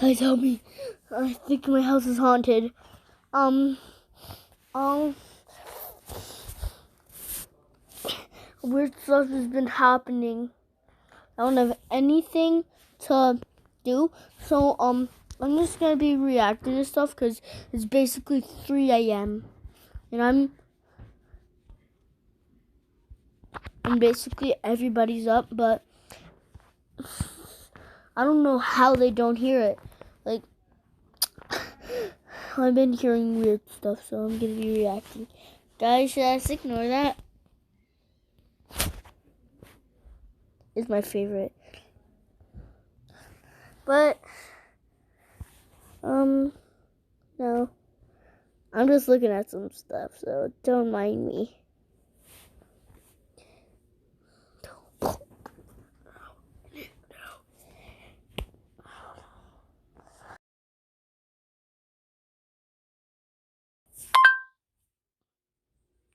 Guys, help me. I think my house is haunted. Weird stuff has been happening. I don't have anything to do, so I'm just gonna be reacting to stuff because it's basically 3 a.m. and basically everybody's up, but I don't know how they don't hear it. Like, I've been hearing weird stuff, so I'm gonna be reacting. Guys, just ignore that. It's my favorite. But, no. I'm just looking at some stuff, so don't mind me.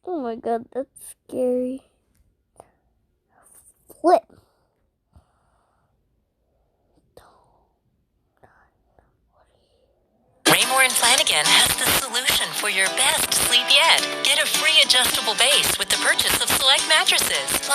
Oh my god, that's scary. Flip. Raymore and Flanagan has the solution for your best sleep yet. Get a free adjustable base with the purchase of select mattresses.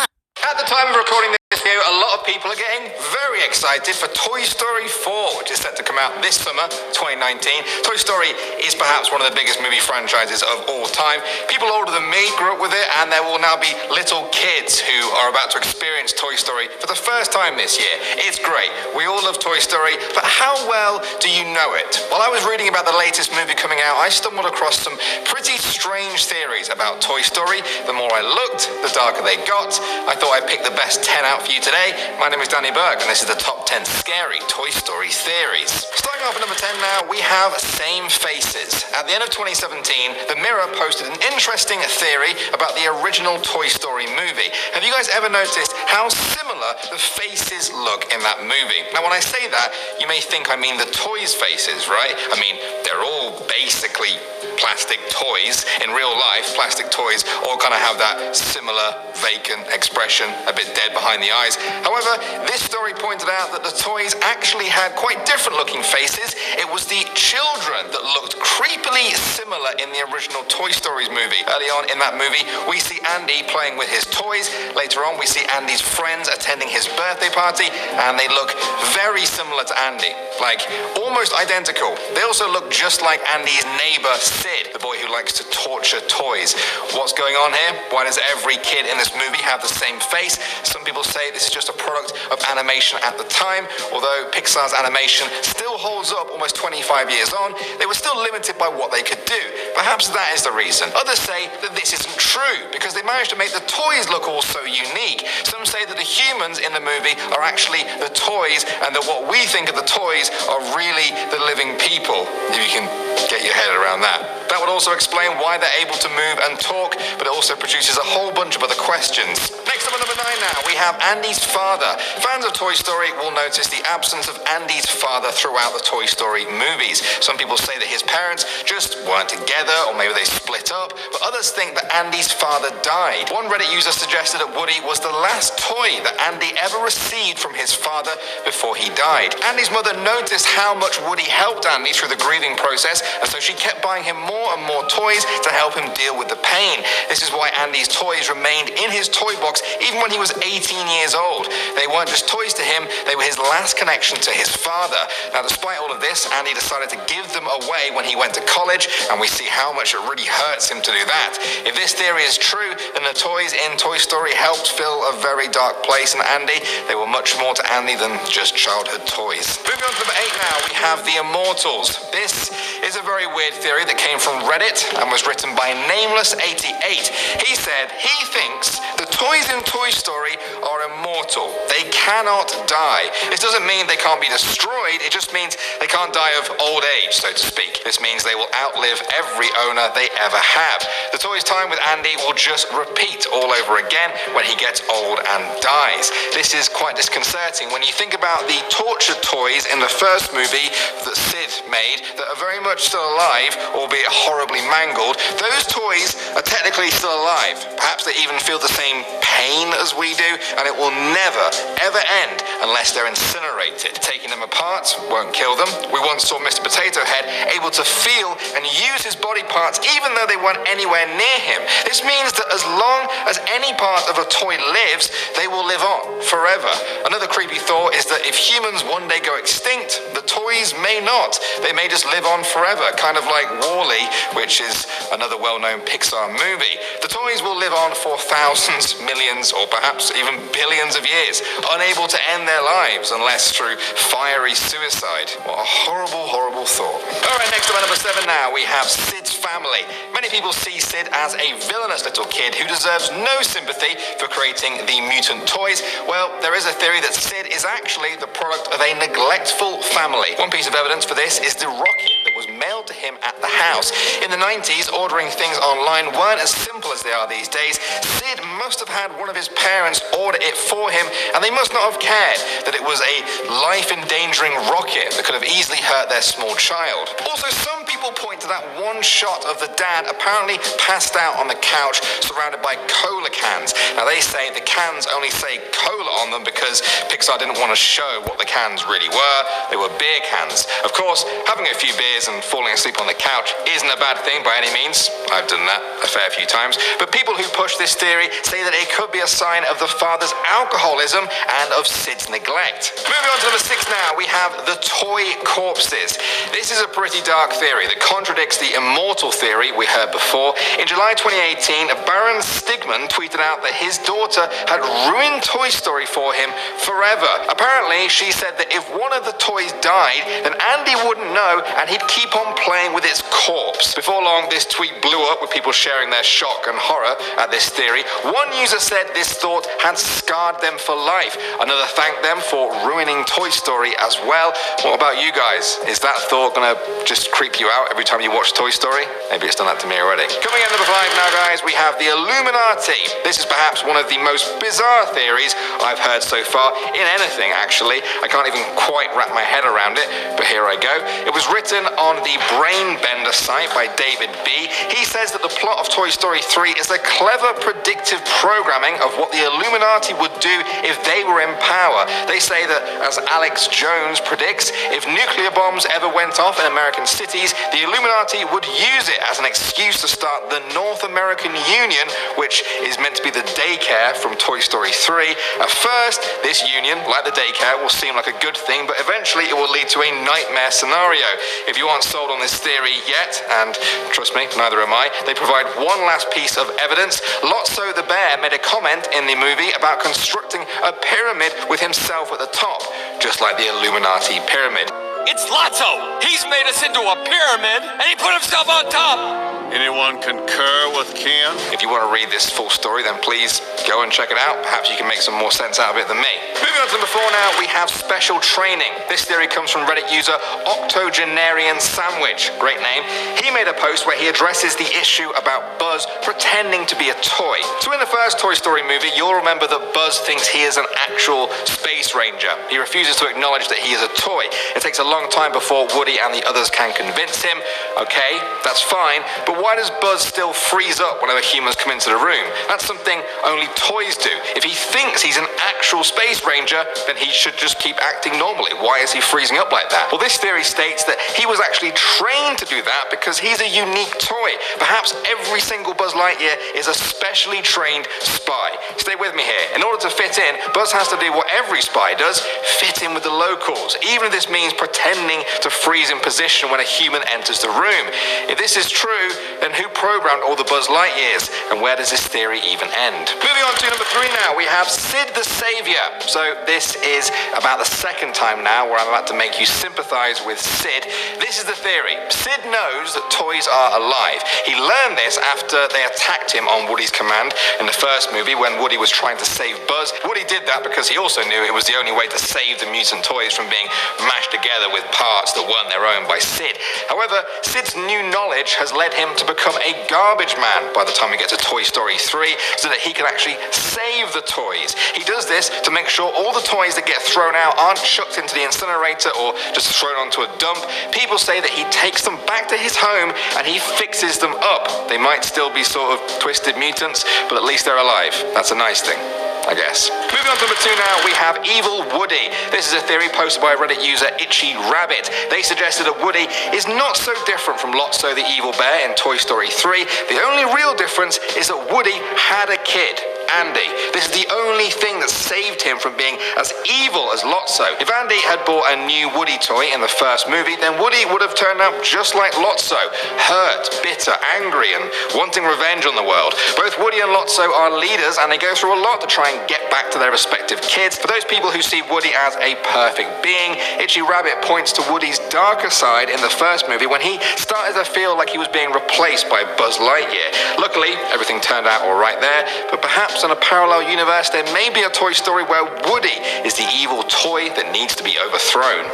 At the time of recording this video, a lot of people are getting very excited for Toy Story 4, which is set to come out this summer, 2019. Toy Story is perhaps one of the biggest movie franchises of all time. People older than me grew up with it, and there will now be little kids who are about to experience Toy Story for the first time this year. It's great. We all love Toy Story, but how well do you know it? While I was reading about the latest movie coming out, I stumbled across some pretty strange theories about Toy Story. The more I looked, the darker they got. I thought I'd pick the best 10 out for you today. My name is Danny Burke, and this is the top 10 scary Toy Story theories. Starting off at number 10 now, we have same faces. At the end of 2017, The Mirror posted an interesting theory about the original Toy Story movie. Have you guys ever noticed how similar the faces look in that movie? Now, when I say that, you may think I mean the toys' faces, right? I mean, they're all basically plastic toys. In real life, plastic toys all kind of have that similar vacant expression, a bit dead behind the eyes. However, this story pointed out that the toys actually had quite different looking faces. It was the children that looked creepily similar in the original Toy Stories movie. Early on in that movie, we see Andy playing with his toys. Later on, we see Andy's friends attending his birthday party, and they look very similar to Andy, like almost identical. They also look just like Andy's neighbor, Sid, the boy who likes to torture toys. What's going on here? Why does every kid in this movie have the same face? Some people say this is just a product of animation at the time. Although Pixar's animation still holds up almost 25 years on, they were still limited by what they could do. Perhaps that is the reason. Others say that this isn't true because they managed to make the toys look all so unique. Some say that the humans in the movie are actually the toys, and that what we think of the toys are really the living people, if you can get your head around that. That would also explain why they're able to move and talk, but it also produces a whole bunch of other questions. Next up at number 9 now, we have Andy's father. Fans of Toy Story will notice the absence of Andy's father throughout the Toy Story movies. Some people say that his parents just weren't together, or maybe they split up, but others think that Andy's father died. One Reddit user suggested that Woody was the last toy that Andy ever received from his father before he died. Andy's mother noticed how much Woody helped Andy through the grieving process, and so she kept buying him more and more toys to help him deal with the pain. This is why Andy's toys remained in his toy box even when he was 18 years old. They weren't just toys to him, they were his last connection to his father. Now, despite all of this, Andy decided to give them away when he went to college, and we see how much it really hurts him to do that. If this theory is true, then the toys in Toy Story helped fill a very dark place in Andy. They were much more to Andy than just childhood toys. Moving on to number 8 now, we have the Immortals. This is a very weird theory that came from Reddit and was written by Nameless88. He said he thinks the toys in Toy Story are immortal. They cannot die. This doesn't mean they can't be destroyed, it just means they can't die of old age, so to speak. This means they will outlive every owner they ever have. The toys' time with Andy will just repeat all over again when he gets old and dies. This is quite disconcerting when you think about the tortured toys in the first movie that Sid made that are very much still alive, albeit horribly mangled. Those toys are technically still alive. Perhaps they even feel the same pain as we do, and it will never, ever end unless they're incinerated. Taking them apart won't kill them. We once saw Mr. Potato Head able to feel and use his body parts even though they weren't anywhere near him. This means that as long as any part of a toy lives, they will live on forever. Another creepy thought is that if humans one day go extinct, the toys may not. They may just live on forever, kind of like WALL-E, which is another well-known Pixar movie. The toys will live on for thousands, millions, or perhaps even billions of years, unable to end their lives unless through fiery suicide. What a horrible, horrible thought. Alright, next up at number 7 now, we have Sid's family. Many people see Sid as a villainous little kid who deserves no sympathy for creating the mutant toys. Well, there is a theory that Sid is actually the product of a neglectful family. One piece of evidence for this is the rocket that was mailed to him at the house. In the 90s, ordering things online weren't as simple as they are these days. Sid must have had one of his parents order it for him, and they must not have cared that it was a life-endangering rocket that could have easily hurt their small child. Also, some people point to that one shot of the dad apparently passed out on the couch surrounded by cola cans. Now, they say the cans only say cola on them because Pixar didn't want to show what the cans really were. They were beer cans. Of course, having a few beers and falling asleep on the couch isn't a bad thing by any means. I've done that a fair few times. But people who push this theory say that it could be a sign of the father's alcoholism and of Sid's neglect. Moving on to number 6 now, we have the toy corpses. This is a pretty dark theory that contradicts the immortal theory we heard before. In July 2018, Baron Stigman tweeted out that his daughter had ruined Toy Story for him forever. Apparently, she said that if one of the toys died, then Andy wouldn't know and he'd keep on playing with its corpse. Before long, this tweet blew up with people sharing their shock and horror at this theory. One user said this thought had scarred them for life. Another thanked them for ruining Toy Story as well. What about you guys? Is that thought gonna just creep you out every time you watch Toy Story? Maybe it's done that to me already. Coming in number 5 now, guys, we have the Illuminati. This is perhaps one of the most bizarre theories I've heard so far in anything, actually. I can't even quite wrap my head around it, but here I go. It was written on the Brainbender site by David B. He says that the plot of Toy Story 3 is a clever predictive programming of what the Illuminati would do if they were in power. They say that, as Alex Jones predicts, if nuclear bombs ever went off in American cities, the Illuminati would use it as an excuse to start the North American Union, which is meant to be the daycare from Toy Story 3. At first, this union, like the daycare, will seem like a good thing, but eventually it will lead to a nightmare scenario. If you aren't sold on this theory yet, and trust me, neither am I, they provide one last piece of evidence. Lotso the bear made a comment in the movie about constructing a pyramid with himself at the top, just like the Illuminati pyramid. It's Lotso! He's made us into a pyramid, and he put himself on top! Anyone concur with Ken? If you want to read this full story, then please go and check it out. Perhaps you can make some more sense out of it than me. Moving on to number 4 now, we have special training. This theory comes from Reddit user Octogenarian Sandwich. Great name. He made a post where he addresses the issue about Buzz pretending to be a toy. So in the first Toy Story movie, you'll remember that Buzz thinks he is an actual space ranger. He refuses to acknowledge that he is a toy. It takes a long time before Woody and the others can convince him. Okay, that's fine, but why does Buzz still freeze up whenever humans come into the room? That's something only toys do. If he thinks he's an actual space ranger, then he should just keep acting normally. Why is he freezing up like that? Well, this theory states that he was actually trained to do that because he's a unique toy. Perhaps every single Buzz Lightyear is a specially trained spy. Stay with me here. In order to fit in, Buzz has to do what every spy does, fit in with the locals, even if this means pretending to freeze in position when a human enters the room. If this is true, then who programmed all the Buzz Lightyears, and where does this theory even end? Moving on to number 3 now, we have Sid the Savior. So this is about the second time now where I'm about to make you sympathize with Sid. This is the theory. Sid knows that toys are alive. He learned this after they attacked him on Woody's command in the first movie when Woody was trying to save Buzz. Woody did that because he also knew it was the only way to save the mutant toys from being mashed together together with parts that weren't their own by Sid. However, Sid's new knowledge has led him to become a garbage man by the time we get to Toy Story 3, so that he can actually save the toys. He does this to make sure all the toys that get thrown out aren't chucked into the incinerator or just thrown onto a dump. People say that he takes them back to his home and he fixes them up. They might still be sort of twisted mutants, but at least they're alive. That's a nice thing, I guess. Moving on to number 2 now, we have Evil Woody. This is a theory posted by Reddit user Itchy Rabbit. They suggested that Woody is not so different from Lotso the evil bear in Toy Story 3. The only real difference is that Woody had a kid, Andy. This is the only thing that saved him from being as evil as Lotso. If Andy had bought a new Woody toy in the first movie, then Woody would have turned out just like Lotso, hurt, bitter, angry, and wanting revenge on the world. Both Woody and Lotso are leaders, and they go through a lot to try and get back to their respective kids. For those people who see Woody as a perfect being, Itchy Rabbit points to Woody's darker side in the first movie when he started to feel like he was being replaced by Buzz Lightyear. Luckily, everything turned out all right there, but perhaps in a parallel universe, there may be a Toy Story where Woody is the evil toy that needs to be overthrown.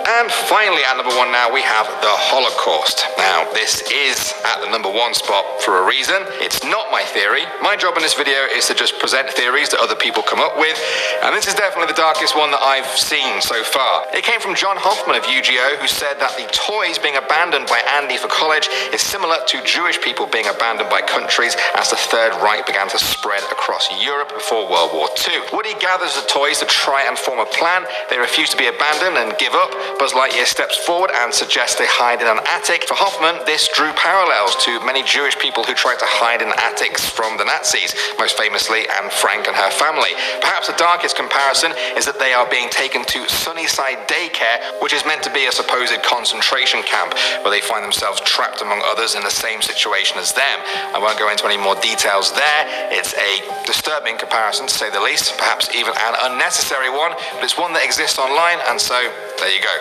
And finally, at number 1 now, we have the Holocaust. Now, this is at the number 1 spot for a reason. It's not my theory. My job in this video is to just present theories that other people come up with, and this is definitely the darkest one that I've seen so far. It came from John Hoffman of UGO, who said that the toys being abandoned by Andy for college is similar to Jewish people being abandoned by countries as the Third Reich began to spread across Europe before World War II. Woody gathers the toys to try and form a plan. They refuse to be abandoned and give up. Buzz Lightyear steps forward and suggests they hide in an attic. For Hoffman, this drew parallels to many Jewish people who tried to hide in attics from the Nazis, most famously Anne Frank and her family. Perhaps the darkest comparison is that they are being taken to Sunnyside Daycare, which is meant to be a supposed concentration camp, where they find themselves trapped among others in the same situation as them. I won't go into any more details there. It's a disturbing comparison, to say the least, perhaps even an unnecessary one, but it's one that exists online, and so there you go.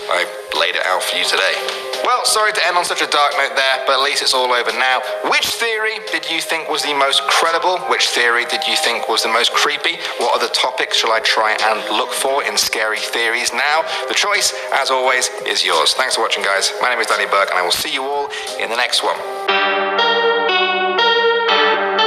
I laid it out for you today. Well, sorry to end on such a dark note there, but at least it's all over now. Which theory did you think was the most credible? Which theory did you think was the most creepy? What other topics shall I try and look for in scary theories now? The choice, as always, is yours. Thanks for watching, guys. My name is Danny Burke, and I will see you all in the next one.